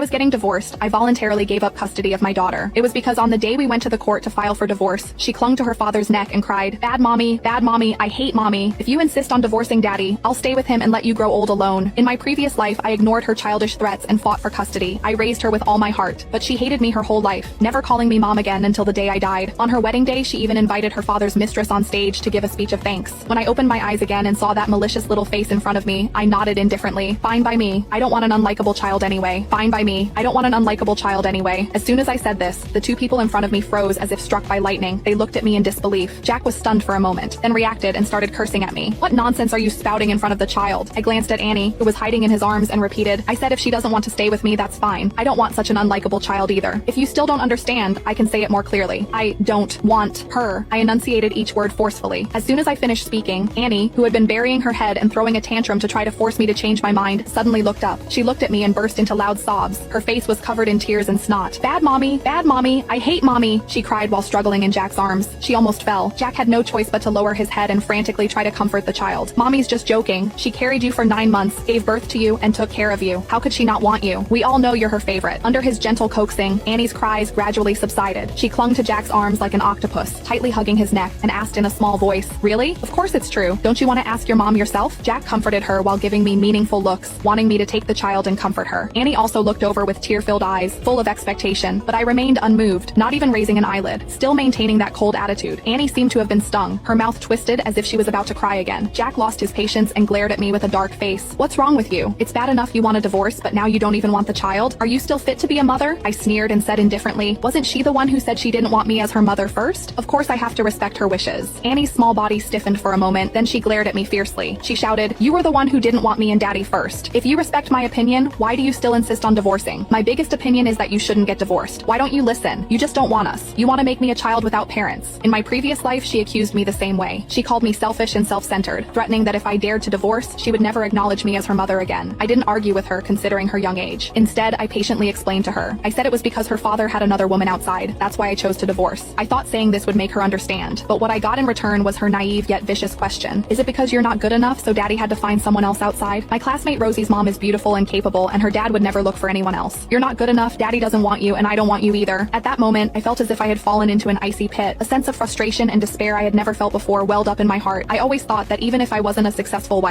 I was getting divorced, I voluntarily gave up custody of my daughter. It was because on the day we went to the court to file for divorce, she clung to her father's neck and cried, bad mommy, I hate mommy. If you insist on divorcing daddy, I'll stay with him and let you grow old alone. In my previous life, I ignored her childish threats and fought for custody. I raised her with all my heart, but she hated me her whole life, never calling me mom again until the day I died. On her wedding day, she even invited her father's mistress on stage to give a speech of thanks. When I opened my eyes again and saw that malicious little face in front of me, I nodded indifferently. Fine by me. I don't want an unlikable child anyway. Fine by me. I don't want an unlikable child anyway. As soon as I said this, the two people in front of me froze as if struck by lightning. They looked at me in disbelief. Jack was stunned for a moment, then reacted and started cursing at me. What nonsense are you spouting in front of the child? I glanced at Annie, who was hiding in his arms, and repeated, I said if she doesn't want to stay with me, that's fine. I don't want such an unlikable child either. If you still don't understand, I can say it more clearly. I don't want her. I enunciated each word forcefully. As soon as I finished speaking, Annie, who had been burying her head and throwing a tantrum to try to force me to change my mind, suddenly looked up. She looked at me and burst into loud sobs. Her face was covered in tears and snot. Bad mommy, I hate mommy, she cried while struggling in Jack's arms. She almost fell. Jack had no choice but to lower his head and frantically try to comfort the child. Mommy's just joking. She carried you for 9 months, gave birth to you, and took care of you. How could she not want you? We all know you're her favorite. Under his gentle coaxing, Annie's cries gradually subsided. She clung to Jack's arms like an octopus, tightly hugging his neck, and asked in a small voice, really? Of course it's true. Don't you want to ask your mom yourself? Jack comforted her while giving me meaningful looks, wanting me to take the child and comfort her. Annie also looked over with tear-filled eyes, full of expectation, but I remained unmoved, not even raising an eyelid, still maintaining that cold attitude. Annie seemed to have been stung, her mouth twisted as if she was about to cry again. Jack lost his patience and glared at me with a dark face. What's wrong with you? It's bad enough you want a divorce, but now you don't even want the child? Are you still fit to be a mother? I sneered and said indifferently, wasn't she the one who said she didn't want me as her mother first? Of course I have to respect her wishes. Annie's small body stiffened for a moment, then she glared at me fiercely. She shouted, you were the one who didn't want me and daddy first. If you respect my opinion, why do you still insist on divorcing? My biggest opinion is that you shouldn't get divorced. Why don't you listen? You just don't want us. You want to make me a child without parents. In my previous life, she accused me the same way. She called me selfish and self-centered, threatening that if I dared to divorce, she would never acknowledge me as her mother again. I didn't argue with her considering her young age. Instead, I patiently explained to her. I said it was because her father had another woman outside. That's why I chose to divorce. I thought saying this would make her understand, but what I got in return was her naive yet vicious question. Is it because you're not good enough, so daddy had to find someone else outside? My classmate Rosie's mom is beautiful and capable, and her dad would never look for anyone else. You're not good enough, daddy doesn't want you, and I don't want you either. At that moment, I felt as if I had fallen into an icy pit. A sense of frustration and despair I had never felt before welled up in my heart. I always thought that even if I wasn't a successful wife,